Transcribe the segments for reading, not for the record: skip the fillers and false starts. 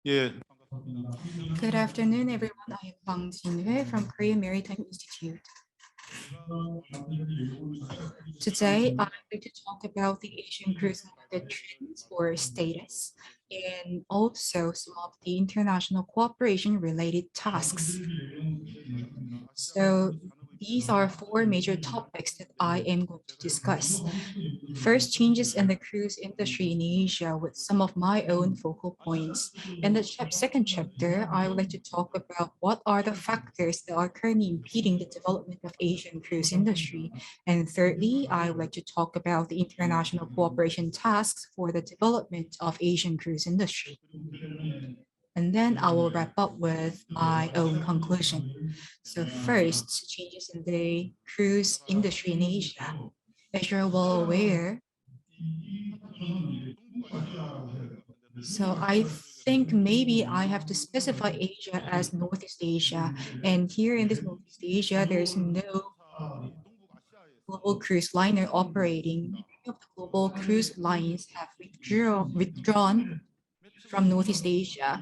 예, Good afternoon, everyone. I am Hwang Jin Hoi from Korea Maritime Institute. Today, I'd like to talk about the Asian cruise market trends or status, and also some of the international cooperation related tasks. So these are four major topics that I am going to discuss. First, changes in the cruise industry in Asia with some of my own focal points. In the second chapter, I would like to talk about what are the factors that are currently impeding the development of Asian cruise industry. And thirdly, I would like to talk about the international cooperation tasks for the development of Asian cruise industry. And then I will wrap up with my own conclusion. So first, changes in the cruise industry in Asia. As you're well aware, so I think maybe I have to specify Asia as Northeast Asia. And here in this Northeast Asia, there's no global cruise liner operating. Many of the global cruise lines have withdrawn from Northeast Asia.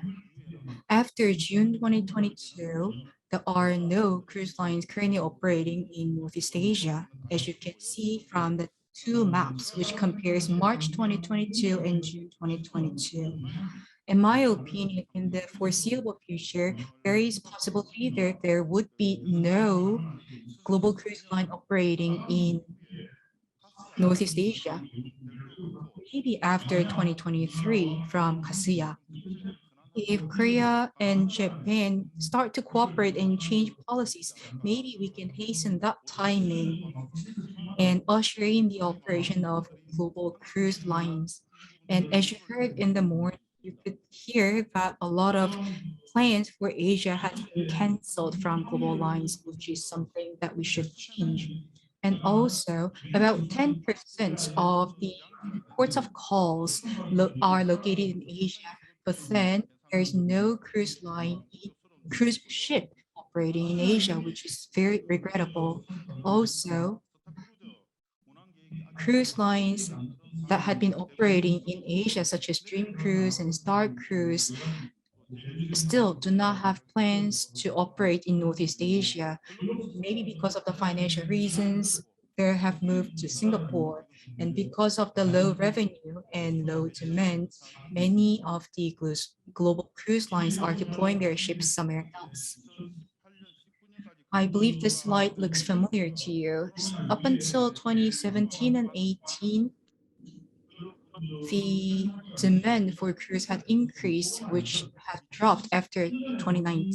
After June 2022, there are no cruise lines currently operating in Northeast Asia, as you can see from the two maps, which compares March 2022 and June 2022. In my opinion, in the foreseeable future, there is possibility that there would be no global cruise line operating in Northeast Asia, maybe after 2023 from Kasuya. If Korea and Japan start to cooperate and change policies, maybe we can hasten that timing and usher in the operation of global cruise lines. And as you heard in the morning, you could hear that a lot of plans for Asia has been canceled from global lines, which is something that we should change. And also, about 10% of the ports of calls are located in Asia, but then there's no cruise ship operating in Asia, which is very regrettable. Also, cruise lines that had been operating in Asia, such as Dream Cruise and Star Cruise, still do not have plans to operate in Northeast Asia. Maybe because of the financial reasons, they have moved to Singapore. And because of the low revenue and low demand, many of the global cruise lines are deploying their ships somewhere else. I believe this slide looks familiar to you. Up until 2017 and 18, the demand for cruise had increased, which had dropped after 2019.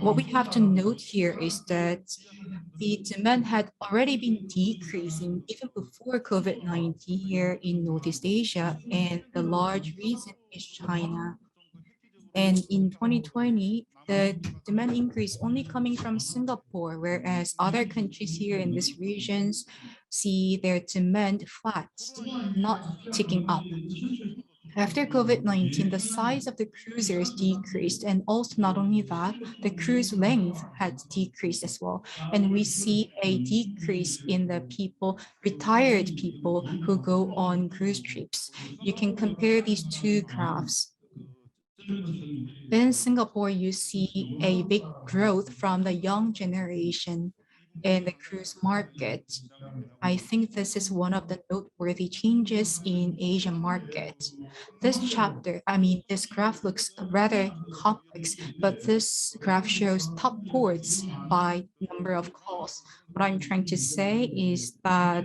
What we have to note here is that the demand had already been decreasing even before COVID-19 here in Northeast Asia, and the large reason is China. And in 2020, the demand increase only coming from Singapore, whereas other countries here in these regions see their demand flat, not ticking up. After COVID-19, the size of the cruisers decreased, and also not only that, the cruise length had decreased as well. And we see a decrease in the retired people who go on cruise trips. You can compare these two graphs. In Singapore, you see a big growth from the young generation in the cruise market. I think this is one of the noteworthy changes in Asian market. This graph looks rather complex, but this graph shows top ports by number of calls. What I'm trying to say is that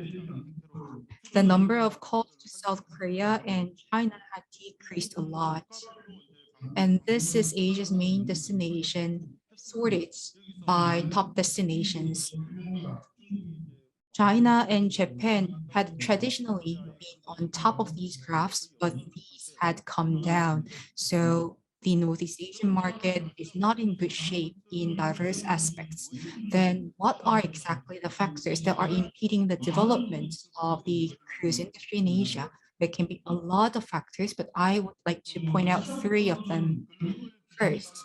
the number of calls to South Korea and China had decreased a lot. And this is Asia's main destination, sorted by top destinations. China and Japan had traditionally been on top of these graphs, but these had come down. So the Northeast Asian market is not in good shape in diverse aspects. Then what are exactly the factors that are impeding the development of the cruise industry in Asia? There can be a lot of factors, but I would like to point out three of them. First,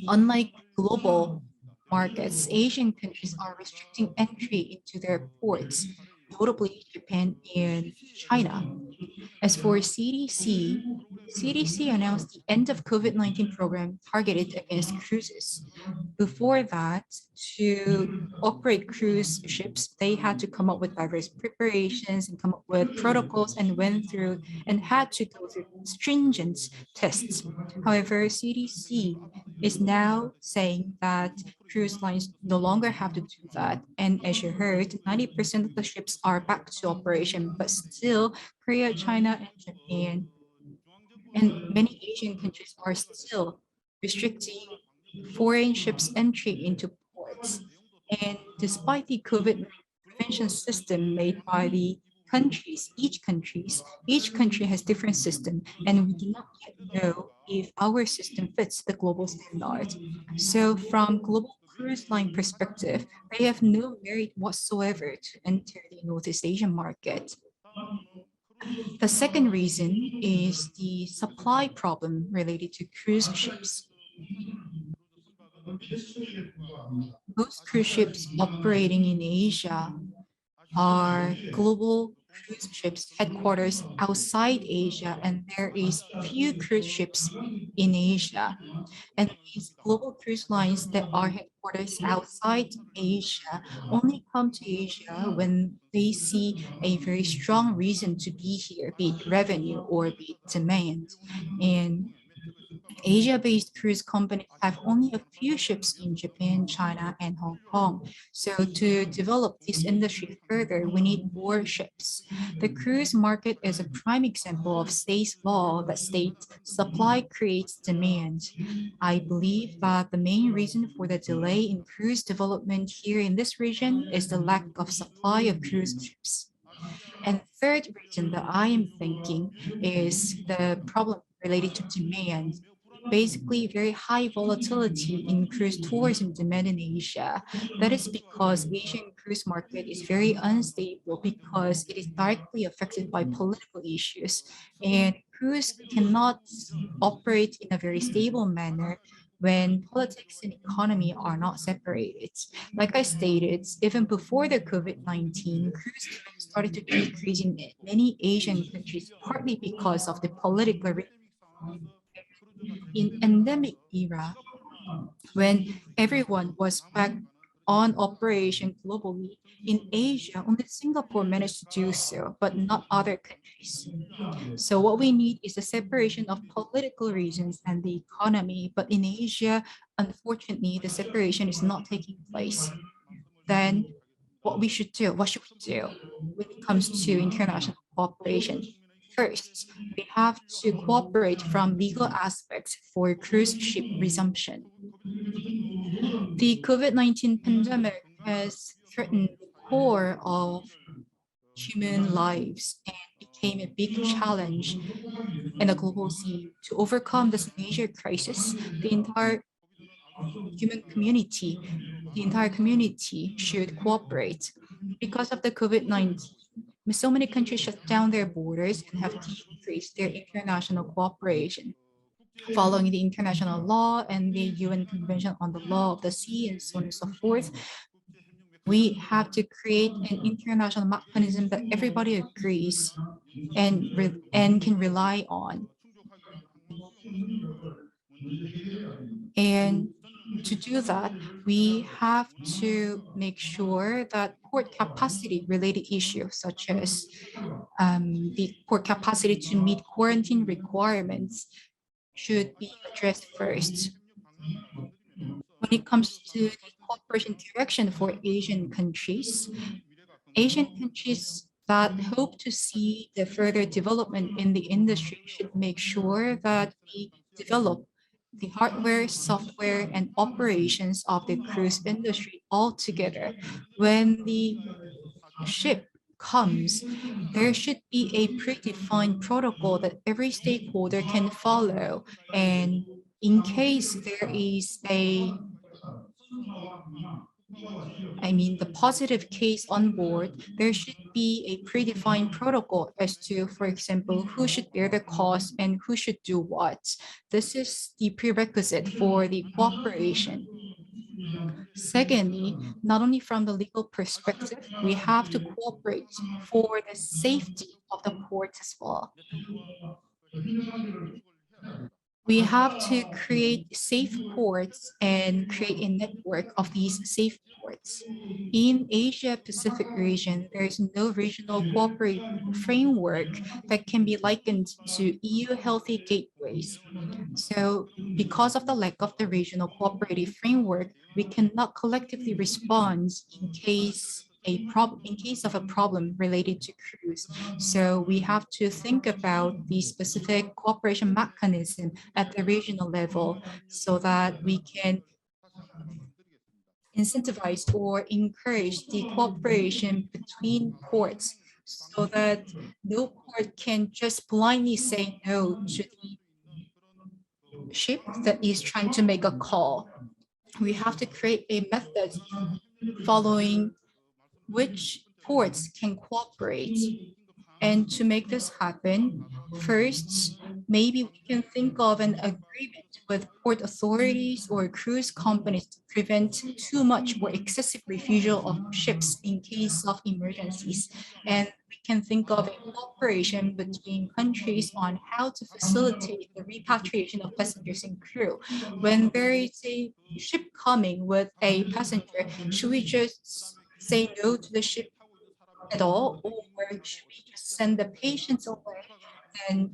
unlike global markets, Asian countries are restricting entry into their ports. notably Japan and China. As for CDC announced the end of COVID-19 program targeted against cruises. Before that, to operate cruise ships, they had to come up with diverse preparations and come up with protocols and went through and had to go through stringent tests. However, CDC is now saying that cruise lines no longer have to do that. And as you heard, 90% of the ships are back to operation, but still Korea, China, and Japan and many Asian countries are still restricting foreign ships' entry into ports. And despite the COVID prevention system made by the countries, each country has different system, and we do not yet know if our system fits the global standard. So from global cruise line perspective, they have no merit whatsoever to enter the Northeast Asian market. The second reason is the supply problem related to cruise ships. Most cruise ships operating in Asia are global cruise ships headquarters outside Asia, and there is few cruise ships in Asia. And these global cruise lines that are headquarters outside Asia only come to Asia when they see a very strong reason to be here, be it revenue or be it demand. And Asia-based cruise companies have only a few ships in Japan, China, and Hong Kong. So to develop this industry further, we need more ships. The cruise market is a prime example of Say's law that states supply creates demand. I believe that the main reason for the delay in cruise development here in this region is the lack of supply of cruise ships. And third reason that I am thinking is the problem related to demand. Basically, very high volatility in cruise tourism demand in Asia. That is because Asian cruise market is very unstable because it is directly affected by political issues. And cruise cannot operate in a very stable manner when politics and economy are not separated. Like I stated, even before the COVID-19, cruise demand started to decrease in many Asian countries, partly because of the political in endemic era, when everyone was back on operation globally, in Asia, only Singapore managed to do so, but not other countries. So what we need is a separation of political reasons and the economy, but in Asia, unfortunately, the separation is not taking place. Then what should we do when it comes to international cooperation? First, we have to cooperate from legal aspects for cruise ship resumption. The COVID-19 pandemic has threatened the core of human lives and became a big challenge in the global scene. To overcome this major crisis, the entire community should cooperate. Because of the COVID-19, so many countries shut down their borders and have decreased their international cooperation. Following the international law and the UN Convention on the Law of the Sea and so on and so forth, we have to create an international mechanism that everybody agrees and can rely on. And to do that, we have to make sure that port capacity related issues such as the port capacity to meet quarantine requirements should be addressed first. When it comes to the cooperation direction for Asian countries that hope to see the further development in the industry should make sure that we develop the hardware, software, and operations of the cruise industry all together. When the ship comes, there should be a predefined protocol that every stakeholder can follow. And in case there is the positive case on board, there should be a predefined protocol as to, for example, who should bear the cost and who should do what. This is the prerequisite for the cooperation. Secondly, not only from the legal perspective, we have to cooperate for the safety of the ports as well. We have to create safe ports and create a network of these safe ports. In Asia Pacific region, there is no regional cooperation framework that can be likened to EU healthy gateways. So because of the lack of the regional cooperative framework, we cannot collectively respond in case of a problem related to cruise. So we have to think about the specific cooperation mechanism at the regional level so that we can incentivize or encourage the cooperation between ports so that no port can just blindly say no to the ship that is trying to make a call. We have to create a method following which ports can cooperate. And to make this happen, first, maybe we can think of an agreement with port authorities or cruise companies to prevent too much or excessive refusal of ships in case of emergencies. And we can think of a cooperation between countries on how to facilitate the repatriation of passengers and crew. When there is a ship coming with a passenger, should we just say no to the ship at all, or should we just send the patients away? And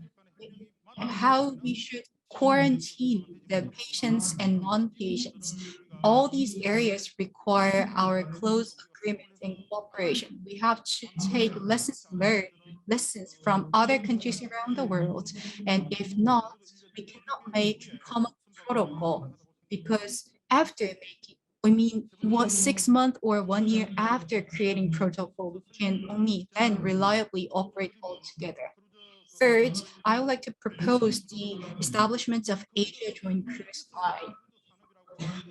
how we should quarantine the patients and non-patients. All these areas require our close agreement and cooperation. We have to take lessons learned, lessons from other countries around the world. And if not, we cannot make common protocol because after making I mean, 6 months or 1 year after creating protocol, we can only then reliably operate all together. Third, I would like to propose the establishment of Asia Joint Cruise Line.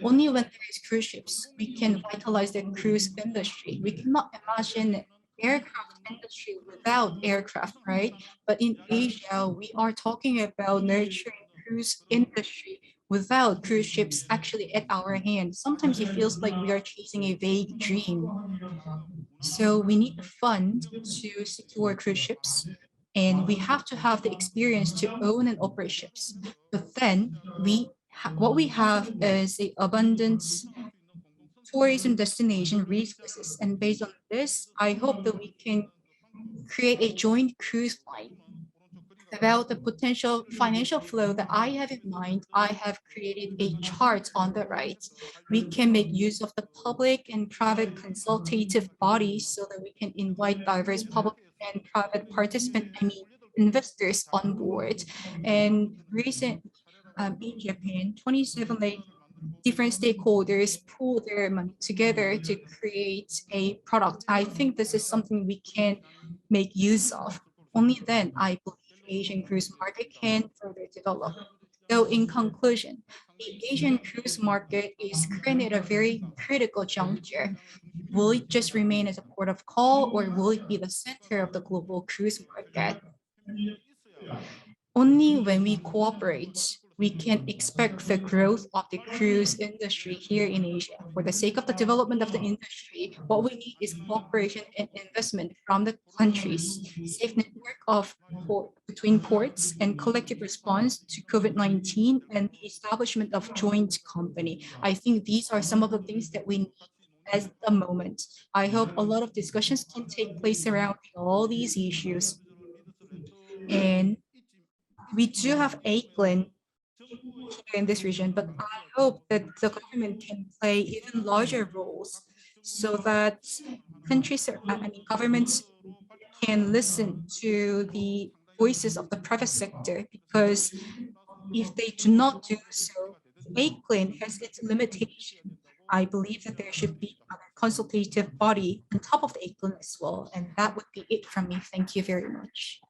Only when there is cruise ships, we can vitalize the cruise industry. We cannot imagine aircraft industry without aircraft, right? But in Asia, we are talking about nurturing cruise industry without cruise ships actually at our hand. Sometimes it feels like we are chasing a vague dream. So we need a fund to secure cruise ships, and we have to have the experience to own and operate ships. But then what we have is a abundance tourism destination resources, and based on this, I hope that we can create a joint cruise line. About the potential financial flow that I have in mind, I have created a chart on the right. We can make use of the public and private consultative bodies so that we can invite diverse public and private investors on board. And in Japan, 27 different stakeholders pool their money together to create a product. I think this is something we can make use of. Only then I believe Asian cruise market can further develop. So in conclusion, the Asian cruise market is currently at a very critical juncture. Will it just remain as a port of call or will it be the center of the global cruise market? Only when we cooperate, we can expect the growth of the cruise industry here in Asia. For the sake of the development of the industry, what we need is cooperation and investment from the countries, safe network of between ports and collective response to COVID-19 and the establishment of joint company. I think these are some of the things that we need at the moment. I hope a lot of discussions can take place around all these issues. And we do have ACLIN in this region, but I hope that the government can play even larger roles so that governments can listen to the voices of the private sector, because if they do not do so, ACLIN has its limitation. I believe that there should be a consultative body on top of the ACLIN as well, and that would be it from me. Thank you very much.